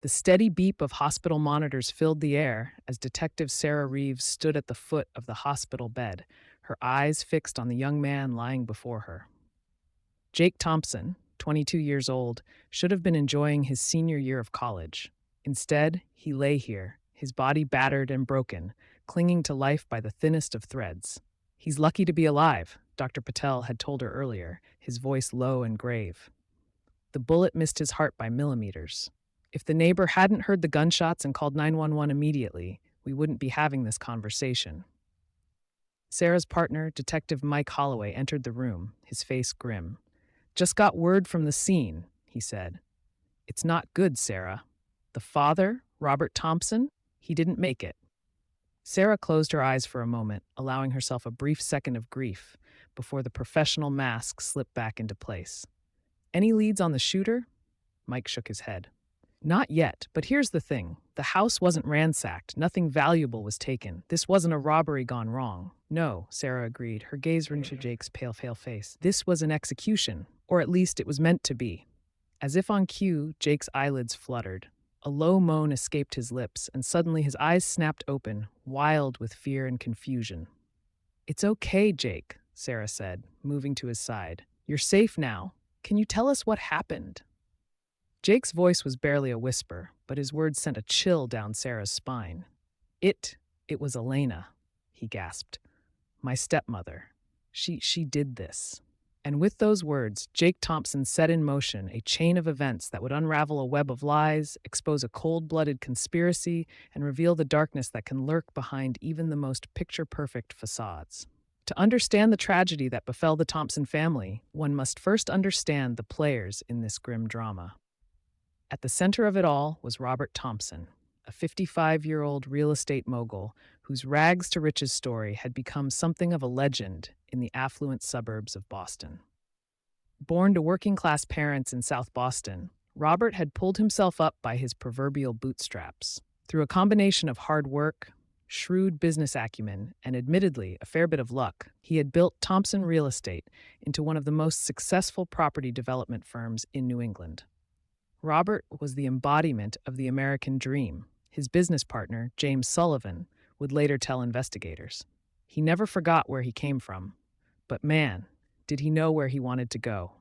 The steady beep of hospital monitors filled the air as Detective Sarah Reeves stood at the foot of the hospital bed, her eyes fixed on the young man lying before her. Jake Thompson, 22 years old, should have been enjoying his senior year of college. Instead, he lay here, his body battered and broken, clinging to life by the thinnest of threads. He's lucky to be alive, Dr. Patel had told her earlier, his voice low and grave. The bullet missed his heart by millimeters. If the neighbor hadn't heard the gunshots and called 911 immediately, we wouldn't be having this conversation. Sarah's partner, Detective Mike Holloway, entered the room, his face grim. "Just got word from the scene," he said. "It's not good, Sarah. The father, Robert Thompson, he didn't make it." Sarah closed her eyes for a moment, allowing herself a brief second of grief before the professional mask slipped back into place. "Any leads on the shooter?" Mike shook his head. "Not yet, but here's the thing. The house wasn't ransacked. Nothing valuable was taken. This wasn't a robbery gone wrong." "No," Sarah agreed, her gaze returned to Jake's pale face. "This was an execution, or at least it was meant to be." As if on cue, Jake's eyelids fluttered. A low moan escaped his lips, and suddenly his eyes snapped open, wild with fear and confusion. "It's okay, Jake," Sarah said, moving to his side. "You're safe now. Can you tell us what happened?" Jake's voice was barely a whisper, but his words sent a chill down Sarah's spine. It was Elena," he gasped. "My stepmother. She did this." And with those words, Jake Thompson set in motion a chain of events that would unravel a web of lies, expose a cold-blooded conspiracy, and reveal the darkness that can lurk behind even the most picture-perfect facades. To understand the tragedy that befell the Thompson family, one must first understand the players in this grim drama. At the center of it all was Robert Thompson, a 55-year-old real estate mogul whose rags to riches story had become something of a legend in the affluent suburbs of Boston. Born to working-class parents in South Boston, Robert had pulled himself up by his proverbial bootstraps. Through a combination of hard work, shrewd business acumen, and admittedly a fair bit of luck, he had built Thompson Real Estate into one of the most successful property development firms in New England. Robert was the embodiment of the American dream. His business partner, James Sullivan, would later tell investigators. He never forgot where he came from, but man, did he know where he wanted to go.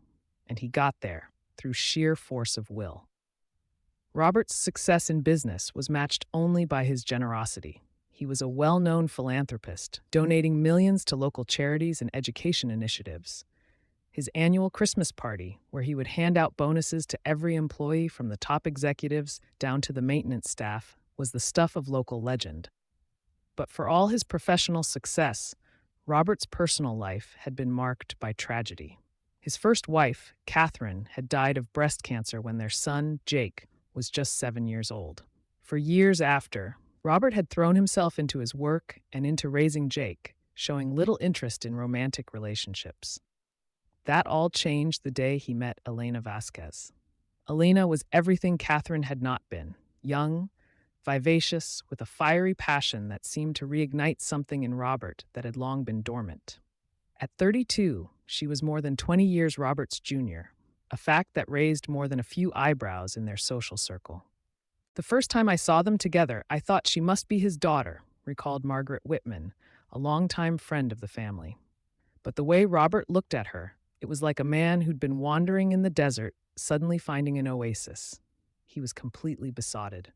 And he got there through sheer force of will. Robert's success in business was matched only by his generosity. He was a well-known philanthropist, donating millions to local charities and education initiatives. His annual Christmas party, where he would hand out bonuses to every employee from the top executives down to the maintenance staff, was the stuff of local legend. But for all his professional success, Robert's personal life had been marked by tragedy. His first wife, Catherine, had died of breast cancer when their son, Jake, was just 7 years old. For years after, Robert had thrown himself into his work and into raising Jake, showing little interest in romantic relationships. That all changed the day he met Elena Vasquez. Elena was everything Catherine had not been: young, vivacious, with a fiery passion that seemed to reignite something in Robert that had long been dormant. At 32, she was more than 20 years Robert's junior, a fact that raised more than a few eyebrows in their social circle. "The first time I saw them together, I thought she must be his daughter," recalled Margaret Whitman, a longtime friend of the family. But the way Robert looked at her, it was like a man who'd been wandering in the desert, suddenly finding an oasis. He was completely besotted.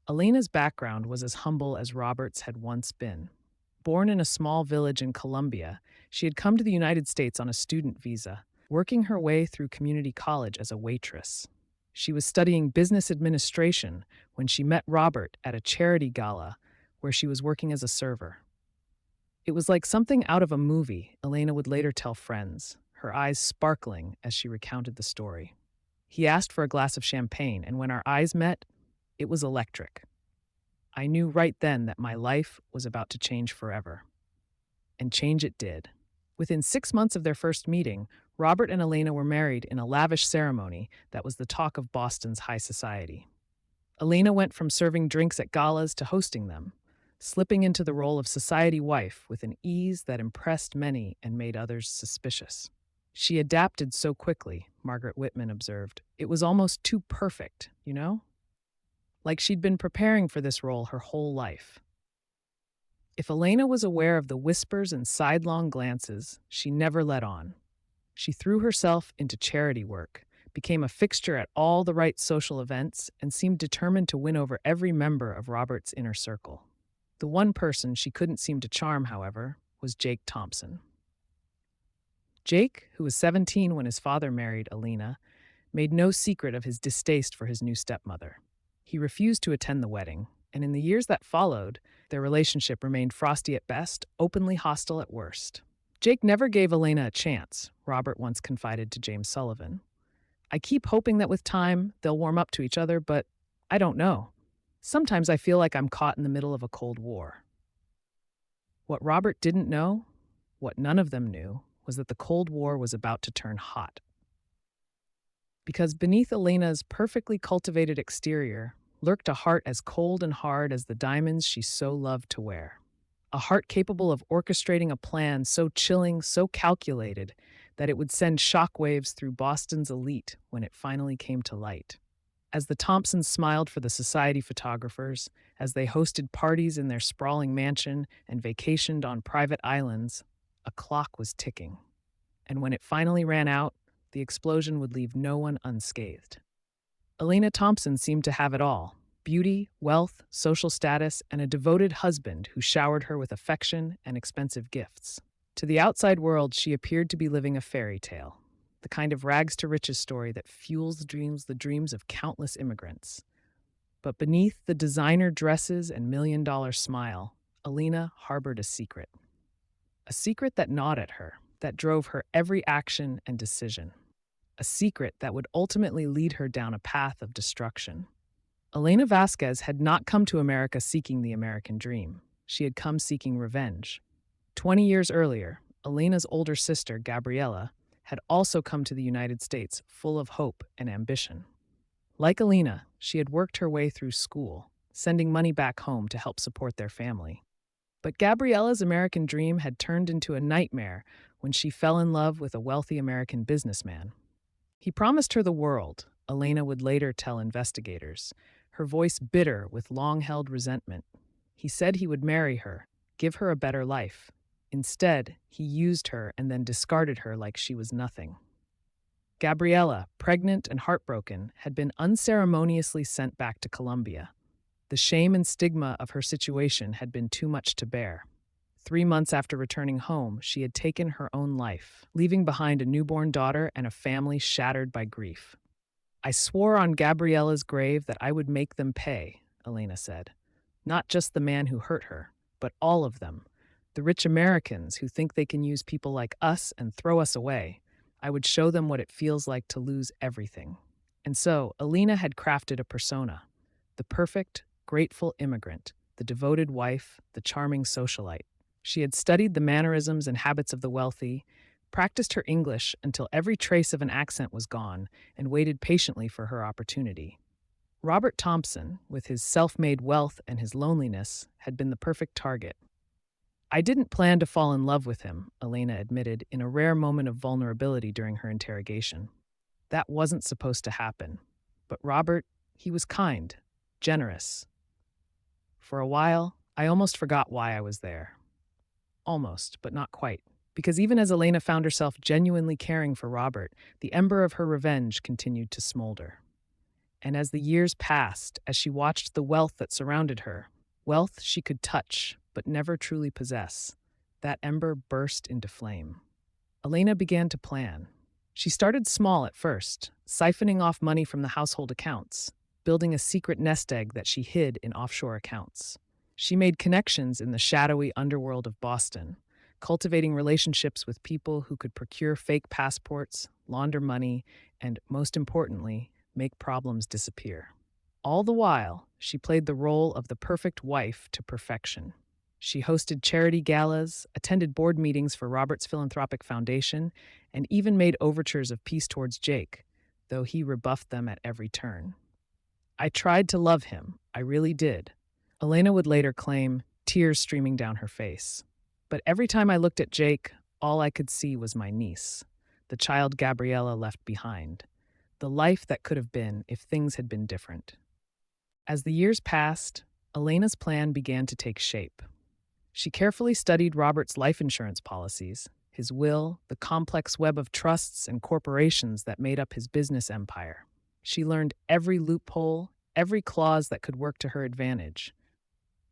Elena's background was as humble as Robert's had once been. Born in a small village in Colombia, she had come to the United States on a student visa, working her way through community college as a waitress. She was studying business administration when she met Robert at a charity gala where she was working as a server. "It was like something out of a movie," Elena would later tell friends, her eyes sparkling as she recounted the story. "He asked for a glass of champagne, and when our eyes met, it was electric. I knew right then that my life was about to change forever." And change it did. Within 6 months of their first meeting, Robert and Elena were married in a lavish ceremony that was the talk of Boston's high society. Elena went from serving drinks at galas to hosting them, slipping into the role of society wife with an ease that impressed many and made others suspicious. She adapted so quickly, Margaret Whitman observed. It was almost too perfect, you know? Like she'd been preparing for this role her whole life. If Elena was aware of the whispers and sidelong glances, she never let on. She threw herself into charity work, became a fixture at all the right social events, and seemed determined to win over every member of Robert's inner circle. The one person she couldn't seem to charm, however, was Jake Thompson. Jake, who was 17 when his father married Elena, made no secret of his distaste for his new stepmother. He refused to attend the wedding, and in the years that followed, their relationship remained frosty at best, openly hostile at worst. Jake never gave Elena a chance, Robert once confided to James Sullivan. I keep hoping that with time, they'll warm up to each other, but I don't know. Sometimes I feel like I'm caught in the middle of a Cold War. What Robert didn't know, what none of them knew, was that the Cold War was about to turn hot. Because beneath Elena's perfectly cultivated exterior lurked a heart as cold and hard as the diamonds she so loved to wear. A heart capable of orchestrating a plan so chilling, so calculated, that it would send shockwaves through Boston's elite when it finally came to light. As the Thompsons smiled for the society photographers, as they hosted parties in their sprawling mansion and vacationed on private islands, a clock was ticking. And when it finally ran out, the explosion would leave no one unscathed. Elena Thompson seemed to have it all: beauty, wealth, social status, and a devoted husband who showered her with affection and expensive gifts. To the outside world, she appeared to be living a fairy tale, the kind of rags to riches story that fuels the dreams of countless immigrants. But beneath the designer dresses and million-dollar smile, Elena harbored a secret. A secret that gnawed at her, that drove her every action and decision. A secret that would ultimately lead her down a path of destruction. Elena Vasquez had not come to America seeking the American dream. She had come seeking revenge. 20 years earlier, Elena's older sister, Gabriella, had also come to the United States full of hope and ambition. Like Elena, she had worked her way through school, sending money back home to help support their family. But Gabriella's American dream had turned into a nightmare when she fell in love with a wealthy American businessman. He promised her the world, Elena would later tell investigators, her voice bitter with long-held resentment. He said he would marry her, give her a better life. Instead, he used her and then discarded her like she was nothing. Gabriella, pregnant and heartbroken, had been unceremoniously sent back to Colombia. The shame and stigma of her situation had been too much to bear. 3 months after returning home, she had taken her own life, leaving behind a newborn daughter and a family shattered by grief. I swore on Gabriella's grave that I would make them pay, Elena said. Not just the man who hurt her, but all of them. The rich Americans who think they can use people like us and throw us away. I would show them what it feels like to lose everything. And so, Elena had crafted a persona. The perfect, grateful immigrant, the devoted wife, the charming socialite. She had studied the mannerisms and habits of the wealthy, practiced her English until every trace of an accent was gone, and waited patiently for her opportunity. Robert Thompson, with his self-made wealth and his loneliness, had been the perfect target. I didn't plan to fall in love with him, Elena admitted in a rare moment of vulnerability during her interrogation. That wasn't supposed to happen. But Robert, he was kind, generous. For a while, I almost forgot why I was there. Almost, but not quite. Because even as Elena found herself genuinely caring for Robert, the ember of her revenge continued to smolder. And as the years passed, as she watched the wealth that surrounded her, wealth she could touch but never truly possess, that ember burst into flame. Elena began to plan. She started small at first, siphoning off money from the household accounts, building a secret nest egg that she hid in offshore accounts. She made connections in the shadowy underworld of Boston, cultivating relationships with people who could procure fake passports, launder money, and, most importantly, make problems disappear. All the while, she played the role of the perfect wife to perfection. She hosted charity galas, attended board meetings for Robert's philanthropic foundation, and even made overtures of peace towards Jake, though he rebuffed them at every turn. I tried to love him, I really did. Elena would later claim, tears streaming down her face. But every time I looked at Jake, all I could see was my niece. the child Gabriella left behind, the life that could have been if things had been different. As the years passed, Elena's plan began to take shape. She carefully studied Robert's life insurance policies, his will, the complex web of trusts and corporations that made up his business empire. She learned every loophole, every clause that could work to her advantage.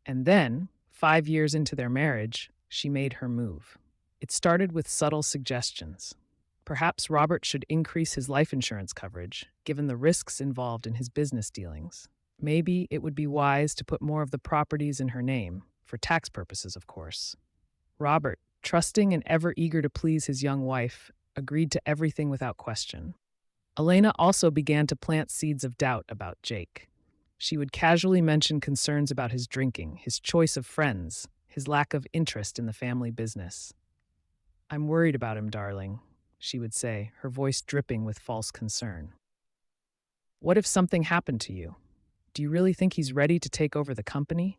And then, 5 years into their marriage, she made her move. It started with subtle suggestions. Perhaps Robert should increase his life insurance coverage, given the risks involved in his business dealings. Maybe it would be wise to put more of the properties in her name, for tax purposes, of course. Robert, trusting and ever eager to please his young wife, agreed to everything without question. Elena also began to plant seeds of doubt about Jake. She would casually mention concerns about his drinking, his choice of friends, his lack of interest in the family business. "I'm worried about him, darling," she would say, her voice dripping with false concern. "What if something happened to you? Do you really think he's ready to take over the company?"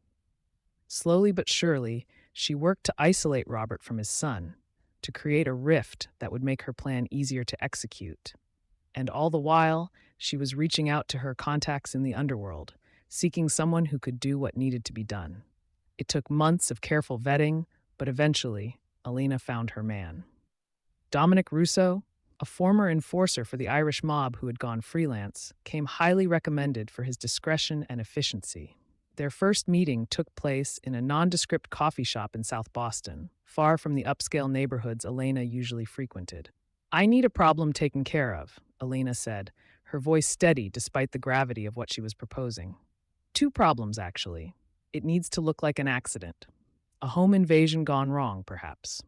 Slowly but surely, she worked to isolate Robert from his son, to create a rift that would make her plan easier to execute. And all the while, she was reaching out to her contacts in the underworld, seeking someone who could do what needed to be done. It took months of careful vetting, but eventually, Elena found her man. Dominic Russo, a former enforcer for the Irish mob who had gone freelance, came highly recommended for his discretion and efficiency. Their first meeting took place in a nondescript coffee shop in South Boston, far from the upscale neighborhoods Elena usually frequented. "I need a problem taken care of," Elena said, her voice steady despite the gravity of what she was proposing. "Two problems, actually. It needs to look like an accident. A home invasion gone wrong, perhaps."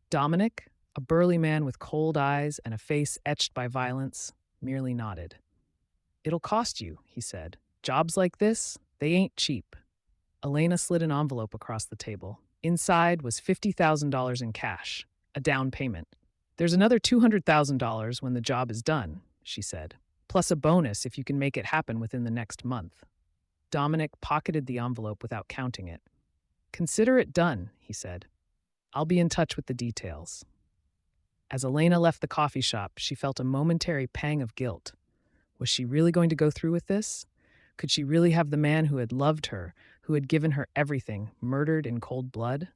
Dominic, a burly man with cold eyes and a face etched by violence, merely nodded. "It'll cost you," he said. "Jobs like this, they ain't cheap." Elena slid an envelope across the table. Inside was $50,000 in cash, a down payment. "There's another $200,000 when the job is done," she said, "plus a bonus if you can make it happen within the next month." Dominic pocketed the envelope without counting it. "Consider it done," he said. "I'll be in touch with the details." As Elena left the coffee shop, she felt a momentary pang of guilt. Was she really going to go through with this? Could she really have the man who had loved her, who had given her everything, murdered in cold blood?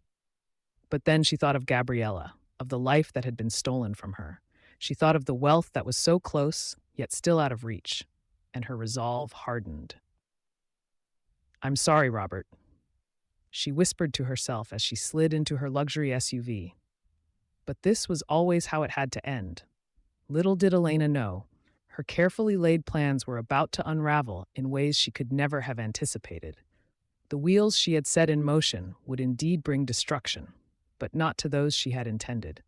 But then she thought of Gabriella, of the life that had been stolen from her. She thought of the wealth that was so close, yet still out of reach, and her resolve hardened. "I'm sorry, Robert," she whispered to herself as she slid into her luxury SUV. But this was always how it had to end. Little did Elena know, her carefully laid plans were about to unravel in ways she could never have anticipated. The wheels she had set in motion would indeed bring destruction, but not to those she had intended.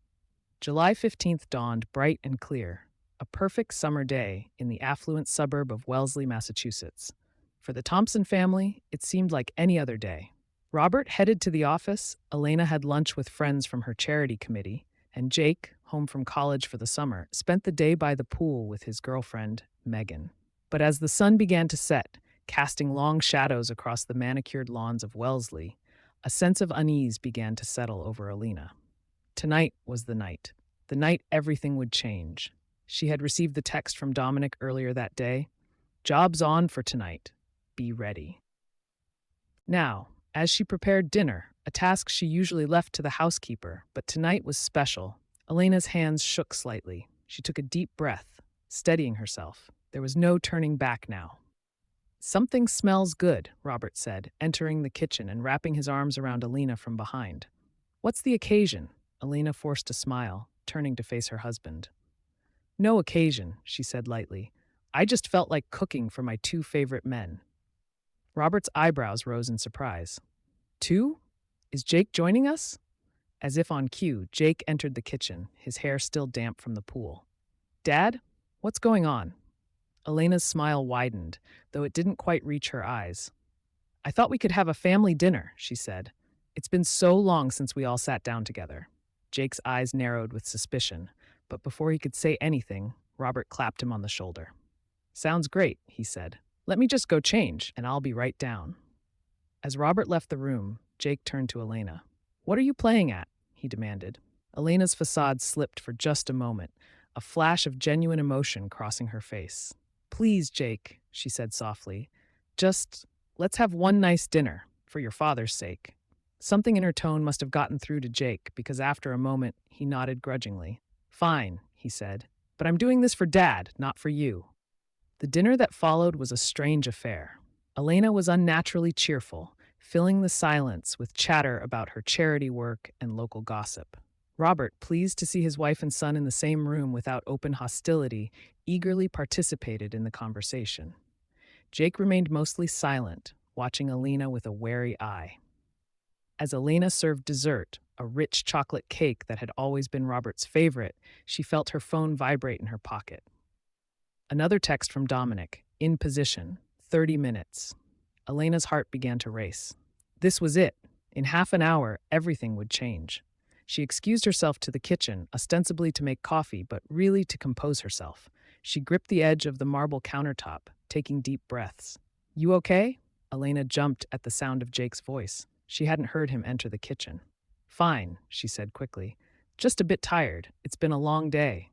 July 15th dawned bright and clear, a perfect summer day in the affluent suburb of Wellesley, Massachusetts. For the Thompson family, it seemed like any other day. Robert headed to the office, Elena had lunch with friends from her charity committee, and Jake, home from college for the summer, spent the day by the pool with his girlfriend, Megan. But as the sun began to set, casting long shadows across the manicured lawns of Wellesley, a sense of unease began to settle over Elena. Tonight was the night everything would change. She had received the text from Dominic earlier that day. "Job's on for tonight. Be ready." Now, as she prepared dinner, a task she usually left to the housekeeper, but tonight was special, Elena's hands shook slightly. She took a deep breath, steadying herself. There was no turning back now. "Something smells good," Robert said, entering the kitchen and wrapping his arms around Elena from behind. "What's the occasion?" Elena forced a smile, turning to face her husband. "No occasion," she said lightly. "I just felt like cooking for my two favorite men." Robert's eyebrows rose in surprise. "Two? Is Jake joining us?" As if on cue, Jake entered the kitchen, his hair still damp from the pool. "Dad, what's going on?" Elena's smile widened, though it didn't quite reach her eyes. "I thought we could have a family dinner," she said. "It's been so long since we all sat down together." Jake's eyes narrowed with suspicion, but before he could say anything, Robert clapped him on the shoulder. "Sounds great," he said. "Let me just go change, and I'll be right down." As Robert left the room, Jake turned to Elena. "What are you playing at?" he demanded. Elena's facade slipped for just a moment, a flash of genuine emotion crossing her face. "Please, Jake," she said softly. "Just let's have one nice dinner, for your father's sake." Something in her tone must have gotten through to Jake, because after a moment, he nodded grudgingly. "Fine," he said, "but I'm doing this for Dad, not for you." The dinner that followed was a strange affair. Elena was unnaturally cheerful, filling the silence with chatter about her charity work and local gossip. Robert, pleased to see his wife and son in the same room without open hostility, eagerly participated in the conversation. Jake remained mostly silent, watching Elena with a wary eye. As Elena served dessert, a rich chocolate cake that had always been Robert's favorite, she felt her phone vibrate in her pocket. Another text from Dominic, in position, 30 minutes. Elena's heart began to race. This was it. In half an hour, everything would change. She excused herself to the kitchen, ostensibly to make coffee, but really to compose herself. She gripped the edge of the marble countertop, taking deep breaths. "You okay?" Elena jumped at the sound of Jake's voice. She hadn't heard him enter the kitchen. "Fine," she said quickly. "Just a bit tired. It's been a long day."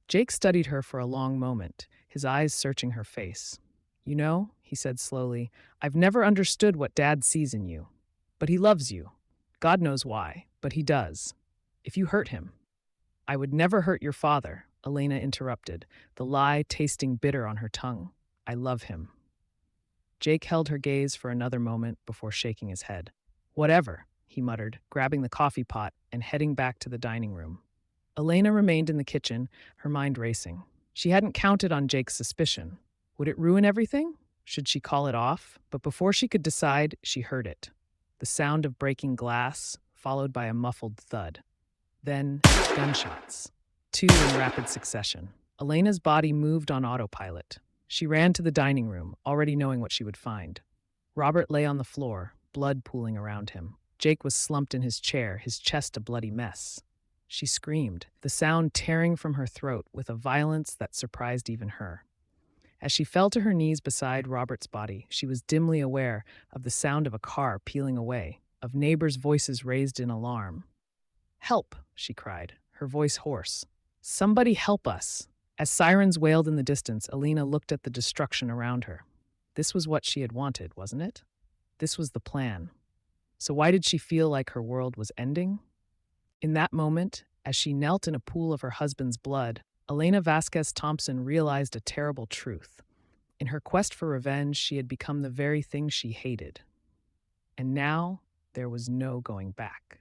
Jake studied her for a long moment, his eyes searching her face. "You know," he said slowly, "I've never understood what Dad sees in you. But he loves you. God knows why, but he does. If you hurt him—" "I would never hurt your father," Elena interrupted, the lie tasting bitter on her tongue. "I love him." Jake held her gaze for another moment before shaking his head. "Whatever," he muttered, grabbing the coffee pot and heading back to the dining room. Elena remained in the kitchen, her mind racing. She hadn't counted on Jake's suspicion. Would it ruin everything? Should she call it off? But before she could decide, she heard it. The sound of breaking glass, followed by a muffled thud. Then, gunshots. Two in rapid succession. Elena's body moved on autopilot. She ran to the dining room, already knowing what she would find. Robert lay on the floor, blood pooling around him. Jake was slumped in his chair, his chest a bloody mess. She screamed, the sound tearing from her throat with a violence that surprised even her. As she fell to her knees beside Robert's body, she was dimly aware of the sound of a car peeling away, of neighbors' voices raised in alarm. "Help!" she cried, her voice hoarse. "Somebody help us!" As sirens wailed in the distance, Elena looked at the destruction around her. This was what she had wanted, wasn't it? This was the plan. So why did she feel like her world was ending? In that moment, as she knelt in a pool of her husband's blood, Elena Vasquez Thompson realized a terrible truth. In her quest for revenge, she had become the very thing she hated. And now, there was no going back.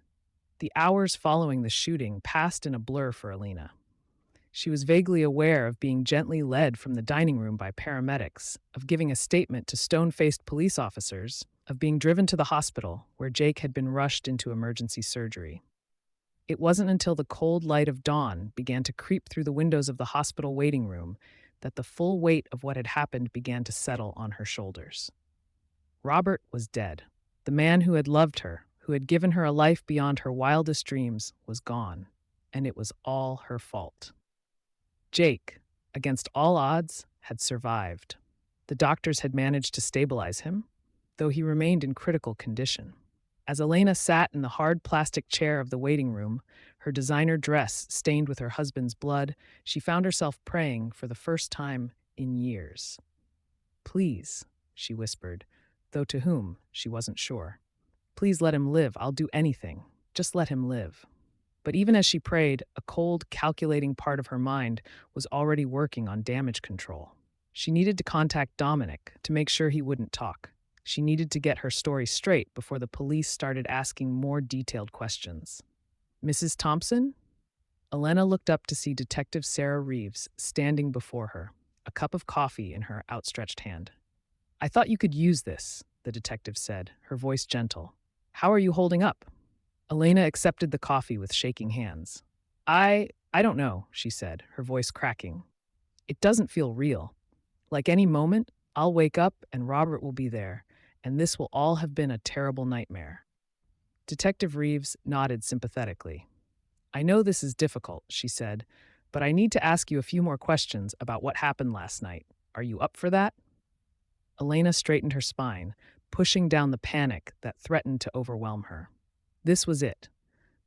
The hours following the shooting passed in a blur for Elena. She was vaguely aware of being gently led from the dining room by paramedics, of giving a statement to stone-faced police officers, of being driven to the hospital, where Jake had been rushed into emergency surgery. It wasn't until the cold light of dawn began to creep through the windows of the hospital waiting room that the full weight of what had happened began to settle on her shoulders. Robert was dead. The man who had loved her, who had given her a life beyond her wildest dreams, was gone, and it was all her fault. Jake, against all odds, had survived. The doctors had managed to stabilize him, though he remained in critical condition. As Elena sat in the hard plastic chair of the waiting room, her designer dress stained with her husband's blood, she found herself praying for the first time in years. "Please," she whispered, though to whom, she wasn't sure. "Please let him live. I'll do anything. Just let him live." But even as she prayed, a cold, calculating part of her mind was already working on damage control. She needed to contact Dominic to make sure he wouldn't talk. She needed to get her story straight before the police started asking more detailed questions. "Mrs. Thompson?" Elena looked up to see Detective Sarah Reeves standing before her, a cup of coffee in her outstretched hand. "I thought you could use this," the detective said, her voice gentle. "How are you holding up?" Elena accepted the coffee with shaking hands. I don't know," she said, her voice cracking. "It doesn't feel real. Like any moment, I'll wake up and Robert will be there, and this will all have been a terrible nightmare." Detective Reeves nodded sympathetically. "I know this is difficult," she said, "but I need to ask you a few more questions about what happened last night. Are you up for that?" Elena straightened her spine, pushing down the panic that threatened to overwhelm her. This was it.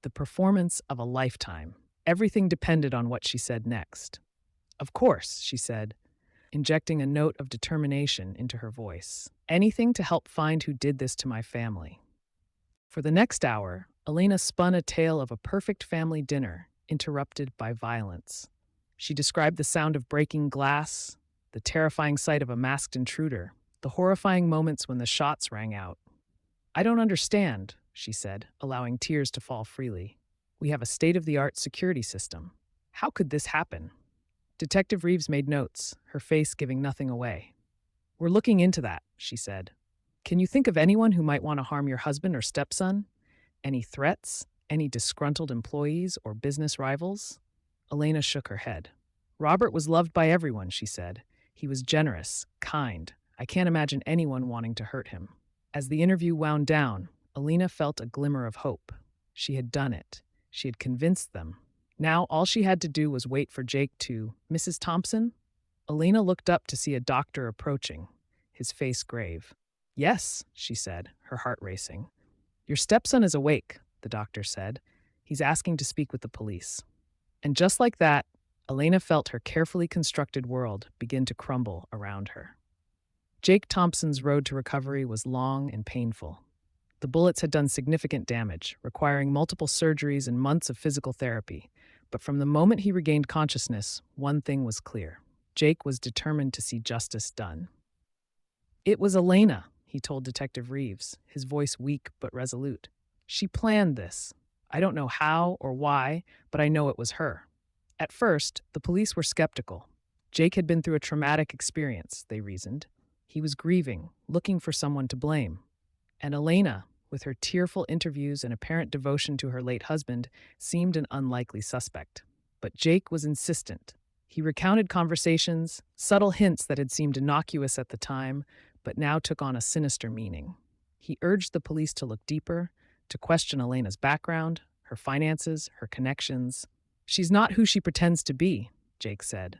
the performance of a lifetime. Everything depended on what she said next. Of course, she said, injecting a note of determination into her voice. Anything to help find who did this to my family. For the next hour, Elena spun a tale of a perfect family dinner, interrupted by violence. She described the sound of breaking glass, the terrifying sight of a masked intruder, the horrifying moments when the shots rang out. I don't understand, she said, allowing tears to fall freely. We have a state-of-the-art security system. How could this happen? Detective Reeves made notes, her face giving nothing away. We're looking into that, she said. Can you think of anyone who might want to harm your husband or stepson? Any threats? Any disgruntled employees or business rivals? Elena shook her head. Robert was loved by everyone, she said. He was generous, kind. I can't imagine anyone wanting to hurt him. As the interview wound down, Elena felt a glimmer of hope. She had done it. She had convinced them. Now all she had to do was wait for Jake to, Mrs. Thompson? Elena looked up to see a doctor approaching, his face grave. Yes, she said, her heart racing. Your stepson is awake, the doctor said. He's asking to speak with the police. And just like that, Elena felt her carefully constructed world begin to crumble around her. Jake Thompson's road to recovery was long and painful. The bullets had done significant damage, requiring multiple surgeries and months of physical therapy. But from the moment he regained consciousness, one thing was clear. Jake was determined to see justice done. It was Elena, he told Detective Reeves, his voice weak but resolute. She planned this. I don't know how or why, but I know it was her. At first, the police were skeptical. Jake had been through a traumatic experience, they reasoned. He was grieving, looking for someone to blame. And Elena, with her tearful interviews and apparent devotion to her late husband, seemed an unlikely suspect. But Jake was insistent. He recounted conversations, subtle hints that had seemed innocuous at the time, but now took on a sinister meaning. He urged the police to look deeper, to question Elena's background, her finances, her connections. She's not who she pretends to be, Jake said.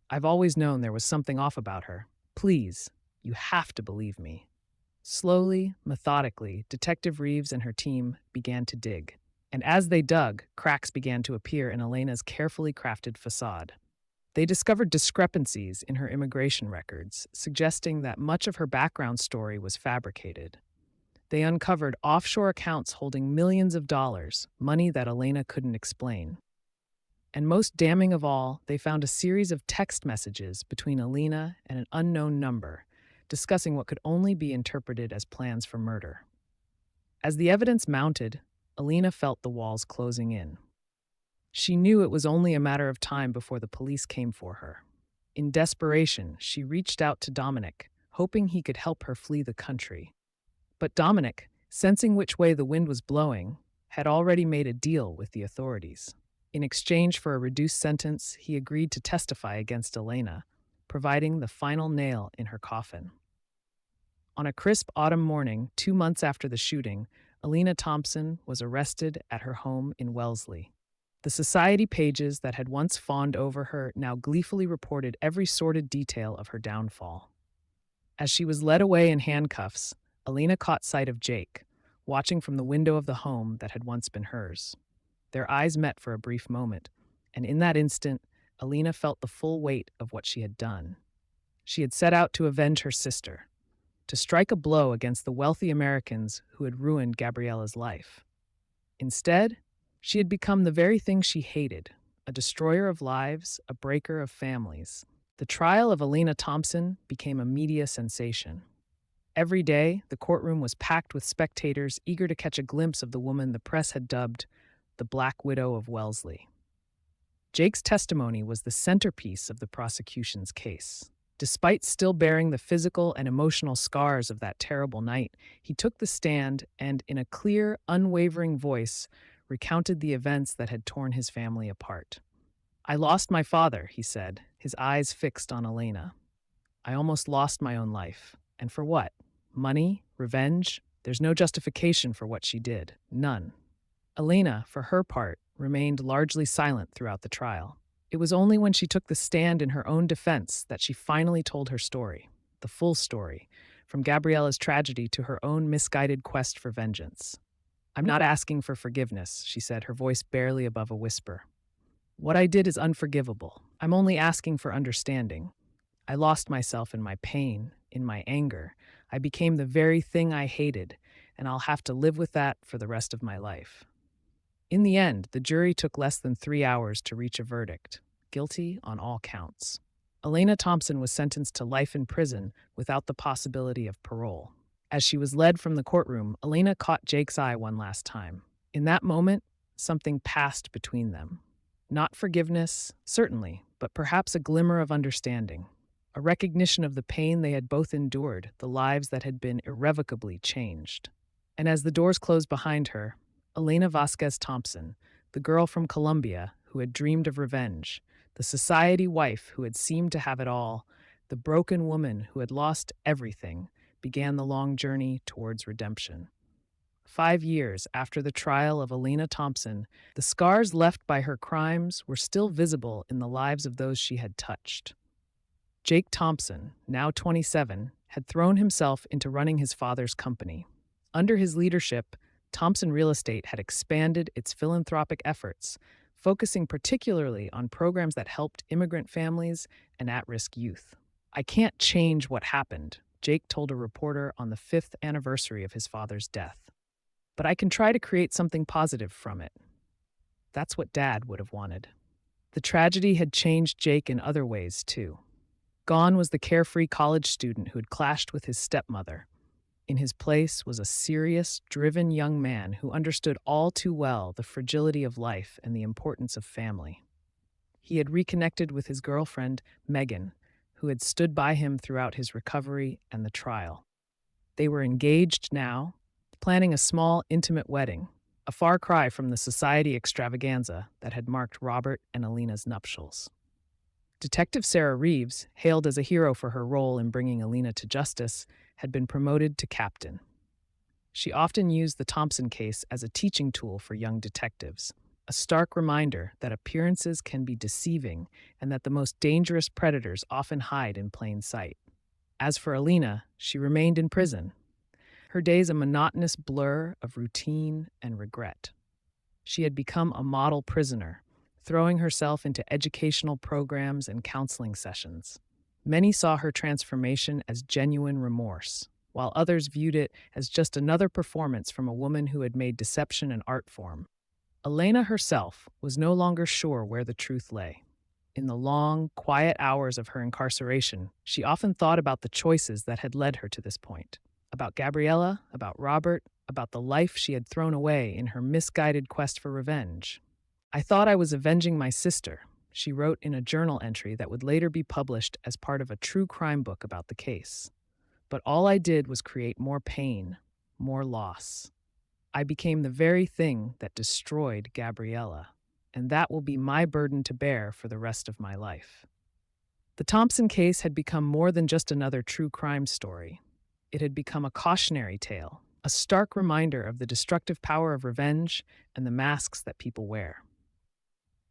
I've always known there was something off about her. Please, you have to believe me. Slowly, methodically, Detective Reeves and her team began to dig. And as they dug, cracks began to appear in Elena's carefully crafted façade. They discovered discrepancies in her immigration records, suggesting that much of her background story was fabricated. They uncovered offshore accounts holding millions of dollars, money that Elena couldn't explain. And most damning of all, they found a series of text messages between Elena and an unknown number, discussing what could only be interpreted as plans for murder. As the evidence mounted, Elena felt the walls closing in. She knew it was only a matter of time before the police came for her. In desperation, she reached out to Dominic, hoping he could help her flee the country. But Dominic, sensing which way the wind was blowing, had already made a deal with the authorities. In exchange for a reduced sentence, he agreed to testify against Elena, providing the final nail in her coffin. On a crisp autumn morning, 2 months after the shooting, Elena Thompson was arrested at her home in Wellesley. The society pages that had once fawned over her now gleefully reported every sordid detail of her downfall. As she was led away in handcuffs, Elena caught sight of Jake, watching from the window of the home that had once been hers. Their eyes met for a brief moment, and in that instant, Elena felt the full weight of what she had done. She had set out to avenge her sister, to strike a blow against the wealthy Americans who had ruined Gabriella's life. Instead, she had become the very thing she hated, a destroyer of lives, a breaker of families. The trial of Elena Thompson became a media sensation. Every day, the courtroom was packed with spectators eager to catch a glimpse of the woman the press had dubbed the Black Widow of Wellesley. Jake's testimony was the centerpiece of the prosecution's case. Despite still bearing the physical and emotional scars of that terrible night, he took the stand and, in a clear, unwavering voice, recounted the events that had torn his family apart. I lost my father, he said, his eyes fixed on Elena. I almost lost my own life. And for what? Money? Revenge? There's no justification for what she did. None. Elena, for her part, remained largely silent throughout the trial. It was only when she took the stand in her own defense that she finally told her story, the full story, from Gabriella's tragedy to her own misguided quest for vengeance. "I'm not asking for forgiveness," she said, her voice barely above a whisper. "What I did is unforgivable. I'm only asking for understanding. I lost myself in my pain, in my anger. I became the very thing I hated, and I'll have to live with that for the rest of my life." In the end, the jury took less than 3 hours to reach a verdict: guilty on all counts. Elena Thompson was sentenced to life in prison without the possibility of parole. As she was led from the courtroom, Elena caught Jake's eye one last time. In that moment, something passed between them. Not forgiveness, certainly, but perhaps a glimmer of understanding. A recognition of the pain they had both endured, the lives that had been irrevocably changed. And as the doors closed behind her, Elena Vasquez Thompson, the girl from Colombia who had dreamed of revenge, the society wife who had seemed to have it all, the broken woman who had lost everything, began the long journey towards redemption. 5 years after the trial of Elena Thompson, the scars left by her crimes were still visible in the lives of those she had touched. Jake Thompson, now 27, had thrown himself into running his father's company. Under his leadership, Thompson Real Estate had expanded its philanthropic efforts, focusing particularly on programs that helped immigrant families and at-risk youth. "I can't change what happened," Jake told a reporter on the 5th anniversary of his father's death. "But I can try to create something positive from it." That's what Dad would have wanted. The tragedy had changed Jake in other ways, too. Gone was the carefree college student who had clashed with his stepmother. In his place was a serious, driven young man who understood all too well the fragility of life and the importance of family. He had reconnected with his girlfriend, Megan, who had stood by him throughout his recovery and the trial. They were engaged now, planning a small, intimate wedding, a far cry from the society extravaganza that had marked Robert and Elena's nuptials. Detective Sarah Reeves, hailed as a hero for her role in bringing Elena to justice, had been promoted to captain. She often used the Thompson case as a teaching tool for young detectives, a stark reminder that appearances can be deceiving and that the most dangerous predators often hide in plain sight. As for Elena, she remained in prison, her days a monotonous blur of routine and regret. She had become a model prisoner, throwing herself into educational programs and counseling sessions. Many saw her transformation as genuine remorse, while others viewed it as just another performance from a woman who had made deception an art form. Elena herself was no longer sure where the truth lay. In the long, quiet hours of her incarceration, she often thought about the choices that had led her to this point. About Gabriella, about Robert, about the life she had thrown away in her misguided quest for revenge. "I thought I was avenging my sister," she wrote in a journal entry that would later be published as part of a true crime book about the case. "But all I did was create more pain, more loss. I became the very thing that destroyed Gabriella, and that will be my burden to bear for the rest of my life." The Thompson case had become more than just another true crime story. It had become a cautionary tale, a stark reminder of the destructive power of revenge and the masks that people wear.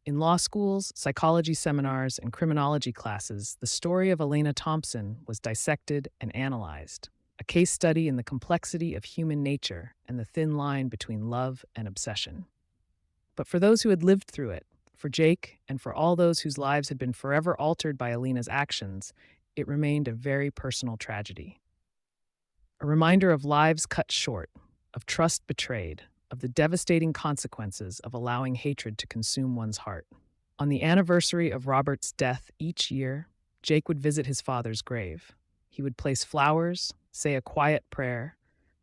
In law schools, psychology seminars, and criminology classes, the story of Elena Thompson was dissected and analyzed, a case study in the complexity of human nature and the thin line between love and obsession. But for those who had lived through it, for Jake, and for all those whose lives had been forever altered by Elena's actions, it remained a very personal tragedy. A reminder of lives cut short, of trust betrayed, of the devastating consequences of allowing hatred to consume one's heart. On the anniversary of Robert's death each year, Jake would visit his father's grave. He would place flowers, say a quiet prayer,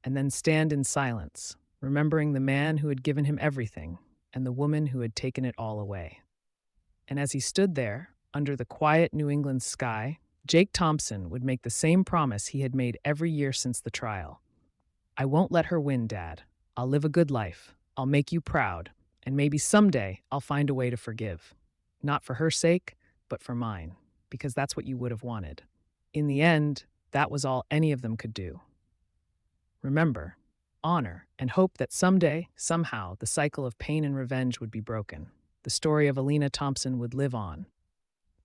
and then stand in silence, remembering the man who had given him everything and the woman who had taken it all away. And as he stood there, under the quiet New England sky, Jake Thompson would make the same promise he had made every year since the trial. "I won't let her win, Dad. I'll live a good life. I'll make you proud. And maybe someday I'll find a way to forgive. Not for her sake, but for mine, because that's what you would have wanted." In the end, that was all any of them could do. Remember, honor, and hope that someday, somehow, the cycle of pain and revenge would be broken. The story of Elena Thompson would live on.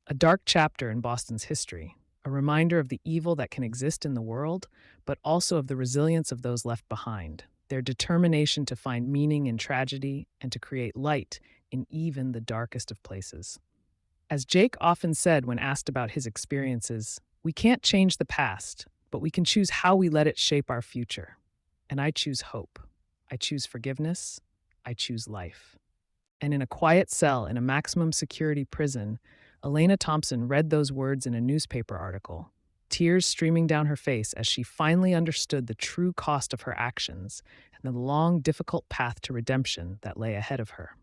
A dark chapter in Boston's history, a reminder of the evil that can exist in the world, but also of the resilience of those left behind. their determination to find meaning in tragedy and to create light in even the darkest of places. As Jake often said when asked about his experiences, we can't change the past, but we can choose how we let it shape our future. And I choose hope. I choose forgiveness. I choose life. And in a quiet cell in a maximum security prison, Elena Thompson read those words in a newspaper article, tears streaming down her face as she finally understood the true cost of her actions and the long, difficult path to redemption that lay ahead of her.